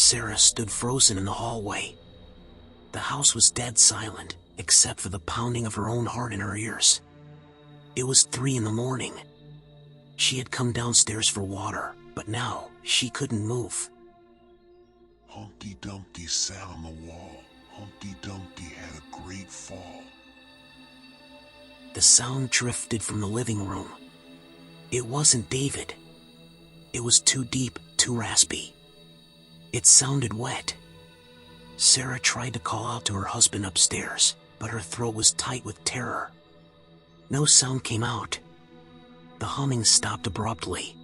Sarah stood frozen in the hallway. The house was dead silent, except for the pounding of her own heart in her ears. It was 3 a.m. She had come downstairs for water, but now she couldn't move. Humpty Dumpty sat on the wall. Humpty Dumpty had a great fall. The sound drifted from the living room. It wasn't David. It was too deep, too raspy. It sounded wet. Sarah tried to call out to her husband upstairs, but her throat was tight with terror. No sound came out. The humming stopped abruptly.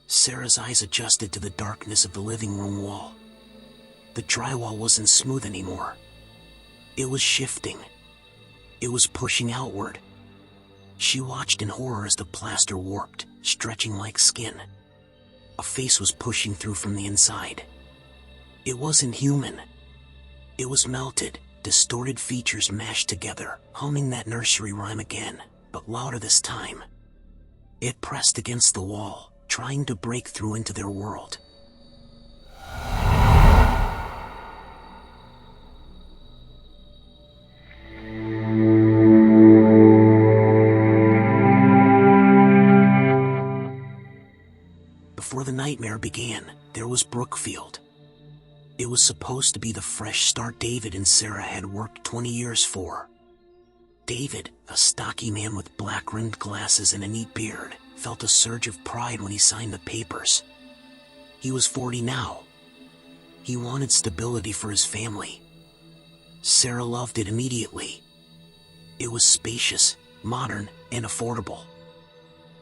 Sarah's eyes adjusted to the darkness of the living room wall. The drywall wasn't smooth anymore. It was shifting. It was pushing outward. She watched in horror as the plaster warped, stretching like skin. A face was pushing through from the inside. It wasn't human. It was melted, distorted features mashed together, humming that nursery rhyme again, but louder this time. It pressed against the wall, trying to break through into their world. Before the nightmare began, there was Brookfield. It was supposed to be the fresh start David and Sarah had worked 20 years for. David, a stocky man with black-rimmed glasses and a neat beard, felt a surge of pride when he signed the papers. He was 40 now. He wanted stability for his family. Sarah loved it immediately. It was spacious, modern, and affordable.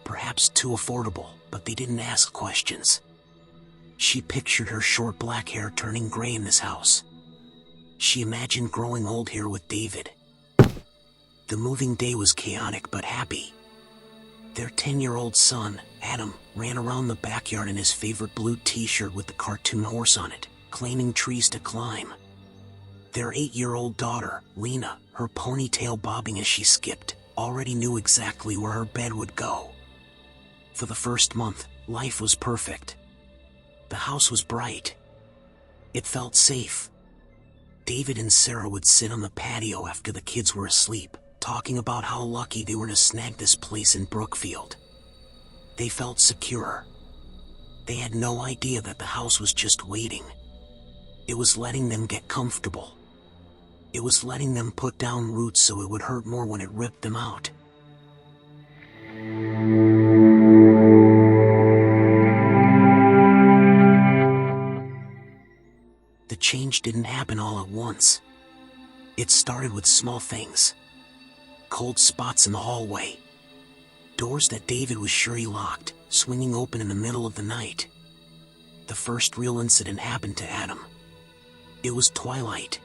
Perhaps too affordable, but they didn't ask questions. She pictured her short black hair turning gray in this house. She imagined growing old here with David. The moving day was chaotic but happy. Their 10-year-old son, Adam, ran around the backyard in his favorite blue t-shirt with the cartoon horse on it, claiming trees to climb. Their 8-year-old daughter, Lena, her ponytail bobbing as she skipped, already knew exactly where her bed would go. For the first month, life was perfect. The house was bright. It felt safe. David and Sarah would sit on the patio after the kids were asleep, talking about how lucky they were to snag this place in Brookfield. They felt secure. They had no idea that the house was just waiting. It was letting them get comfortable. It was letting them put down roots so it would hurt more when it ripped them out. The change didn't happen all at once. It started with small things. Cold spots in the hallway. Doors that David was sure he locked, swinging open in the middle of the night. The first real incident happened to Adam. It was twilight.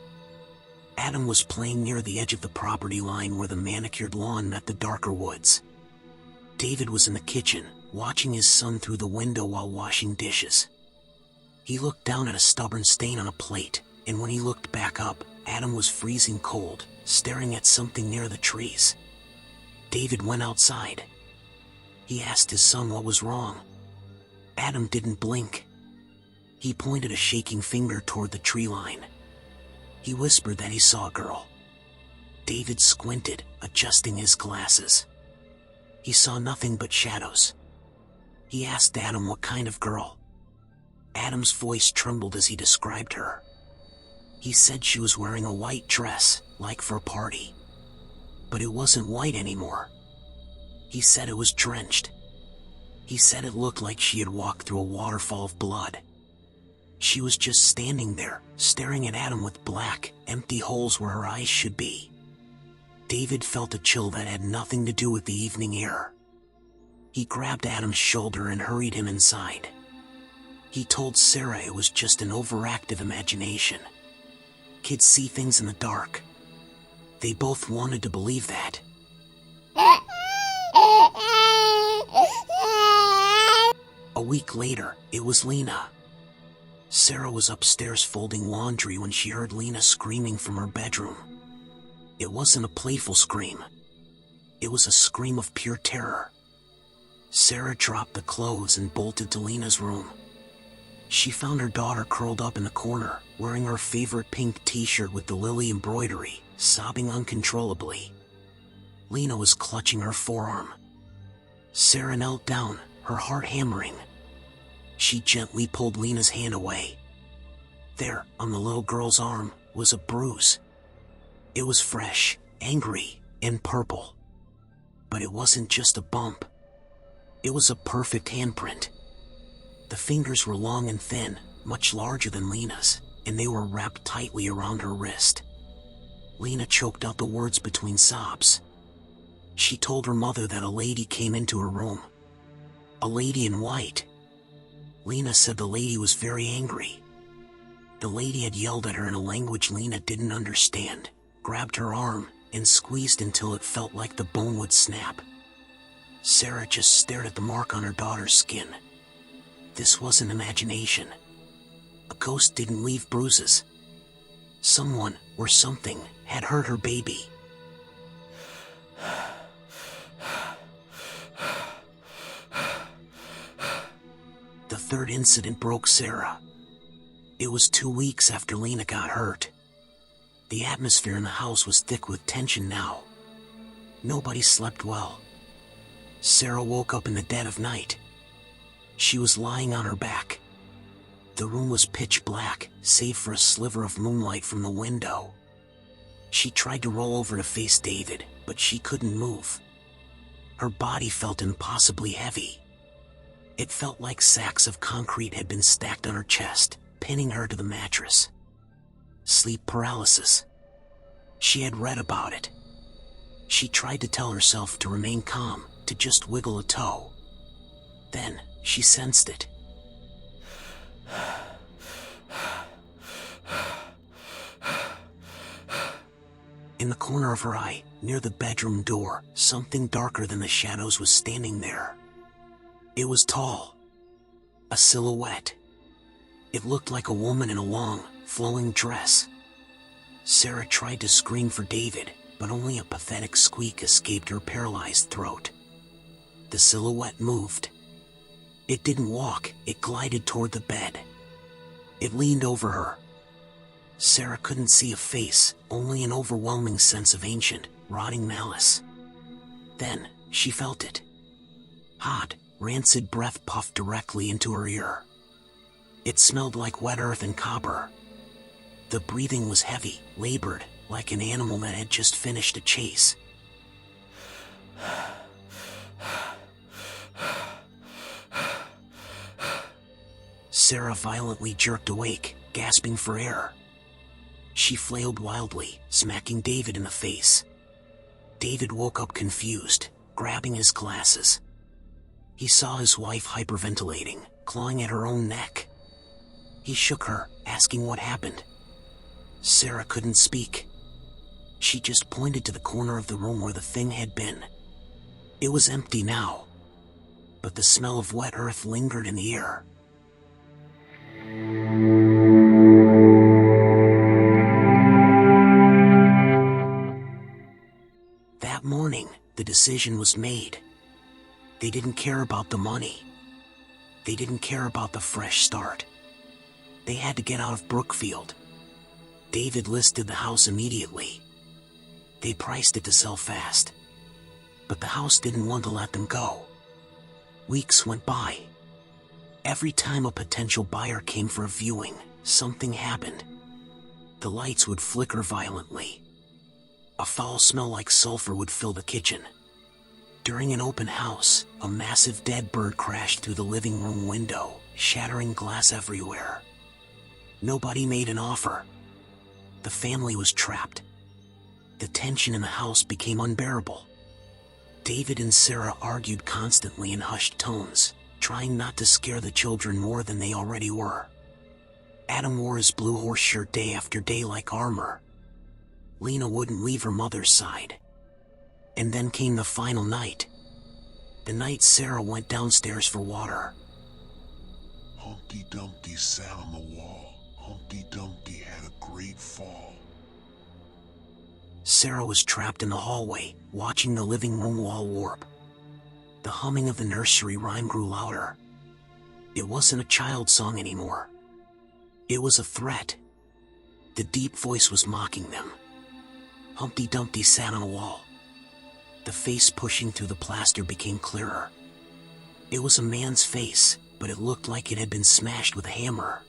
Adam was playing near the edge of the property line where the manicured lawn met the darker woods. David was in the kitchen, watching his son through the window while washing dishes. He looked down at a stubborn stain on a plate, and when he looked back up, Adam was freezing cold, staring at something near the trees. David went outside. He asked his son what was wrong. Adam didn't blink. He pointed a shaking finger toward the tree line. He whispered that he saw a girl. David squinted, adjusting his glasses. He saw nothing but shadows. He asked Adam what kind of girl. Adam's voice trembled as he described her. He said she was wearing a white dress, like for a party. But it wasn't white anymore. He said it was drenched. He said it looked like she had walked through a waterfall of blood. She was just standing there, staring at Adam with black, empty holes where her eyes should be. David felt a chill that had nothing to do with the evening air. He grabbed Adam's shoulder and hurried him inside. He told Sarah it was just an overactive imagination. Kids see things in the dark. They both wanted to believe that. A week later, it was Lena. Sarah was upstairs folding laundry when she heard Lena screaming from her bedroom. It wasn't a playful scream. It was a scream of pure terror. Sarah dropped the clothes and bolted to Lena's room. She found her daughter curled up in the corner, wearing her favorite pink t-shirt with the lily embroidery, sobbing uncontrollably. Lena was clutching her forearm. Sarah knelt down, her heart hammering. She gently pulled Lena's hand away. There, on the little girl's arm, was a bruise. It was fresh, angry, and purple. But it wasn't just a bump. It was a perfect handprint. The fingers were long and thin, much larger than Lena's, and they were wrapped tightly around her wrist. Lena choked out the words between sobs. She told her mother that a lady came into her room. A lady in white. Lena said the lady was very angry. The lady had yelled at her in a language Lena didn't understand, grabbed her arm, and squeezed until it felt like the bone would snap. Sarah just stared at the mark on her daughter's skin. This wasn't imagination. A ghost didn't leave bruises. Someone, or something, had hurt her baby. The third incident broke Sarah. It was 2 weeks after Lena got hurt. The atmosphere in the house was thick with tension now. Nobody slept well. Sarah woke up in the dead of night. She was lying on her back. The room was pitch black, save for a sliver of moonlight from the window. She tried to roll over to face David, but she couldn't move. Her body felt impossibly heavy. It felt like sacks of concrete had been stacked on her chest, pinning her to the mattress. Sleep paralysis. She had read about it. She tried to tell herself to remain calm, to just wiggle a toe. Then, she sensed it. In the corner of her eye, near the bedroom door, something darker than the shadows was standing there. It was tall. A silhouette. It looked like a woman in a long, flowing dress. Sarah tried to scream for David, but only a pathetic squeak escaped her paralyzed throat. The silhouette moved. It didn't walk, it glided toward the bed. It leaned over her. Sarah couldn't see a face, only an overwhelming sense of ancient, rotting malice. Then, she felt it. Hot, rancid breath puffed directly into her ear. It smelled like wet earth and copper. The breathing was heavy, labored, like an animal that had just finished a chase. Sarah violently jerked awake, gasping for air. She flailed wildly, smacking David in the face. David woke up confused, grabbing his glasses. He saw his wife hyperventilating, clawing at her own neck. He shook her, asking what happened. Sarah couldn't speak. She just pointed to the corner of the room where the thing had been. It was empty now, but the smell of wet earth lingered in the air. That morning, the decision was made. They didn't care about the money. They didn't care about the fresh start. They had to get out of Brookfield. David listed the house immediately. They priced it to sell fast. But the house didn't want to let them go. Weeks went by. Every time a potential buyer came for a viewing, something happened. The lights would flicker violently. A foul smell like sulfur would fill the kitchen. During an open house, a massive dead bird crashed through the living room window, shattering glass everywhere. Nobody made an offer. The family was trapped. The tension in the house became unbearable. David and Sarah argued constantly in hushed tones, trying not to scare the children more than they already were. Adam wore his blue horse shirt day after day like armor. Lena wouldn't leave her mother's side. And then came the final night. The night Sarah went downstairs for water. Humpty Dumpty sat on the wall. Humpty Dumpty had a great fall. Sarah was trapped in the hallway, watching the living room wall warp. The humming of the nursery rhyme grew louder. It wasn't a child song anymore. It was a threat. The deep voice was mocking them. Humpty Dumpty sat on a wall. The face pushing through the plaster became clearer. It was a man's face, but it looked like it had been smashed with a hammer.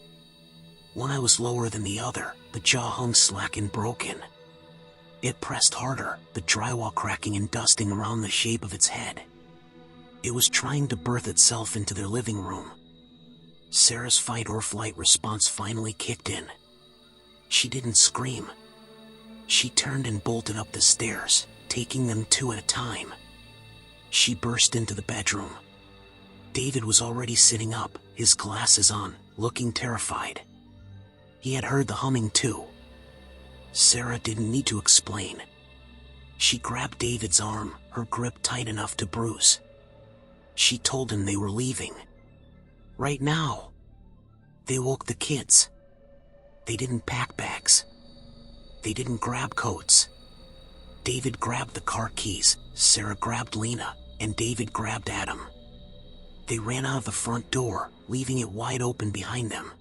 One eye was lower than the other, the jaw hung slack and broken. It pressed harder, the drywall cracking and dusting around the shape of its head. It was trying to birth itself into their living room. Sarah's fight or flight response finally kicked in. She didn't scream. She turned and bolted up the stairs, taking them 2 at a time. She burst into the bedroom. David was already sitting up, his glasses on, looking terrified. He had heard the humming too. Sarah didn't need to explain. She grabbed David's arm, her grip tight enough to bruise. She told him they were leaving. Right now. They woke the kids. They didn't pack bags. They didn't grab coats. David grabbed the car keys, Sarah grabbed Lena, and David grabbed Adam. They ran out of the front door, leaving it wide open behind them.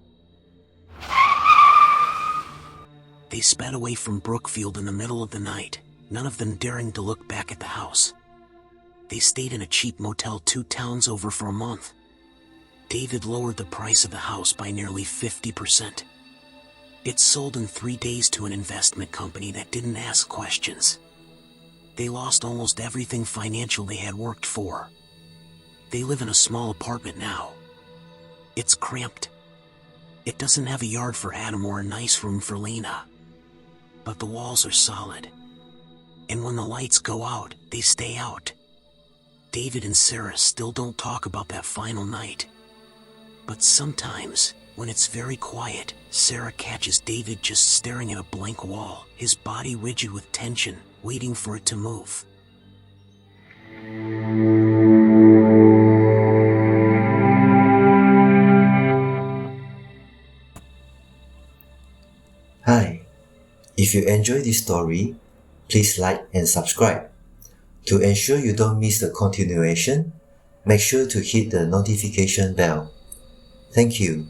They sped away from Brookfield in the middle of the night, none of them daring to look back at the house. They stayed in a cheap motel 2 towns over for a month. David lowered the price of the house by nearly 50%. It sold in 3 days to an investment company that didn't ask questions. They lost almost everything financial they had worked for. They live in a small apartment now. It's cramped. It doesn't have a yard for Adam or a nice room for Lena. But the walls are solid. And when the lights go out, they stay out. David and Sarah still don't talk about that final night. But sometimes, when it's very quiet, Sarah catches David just staring at a blank wall, his body rigid with tension, waiting for it to move. Hi, if you enjoyed this story, please like and subscribe. To ensure you don't miss the continuation, make sure to hit the notification bell. Thank you.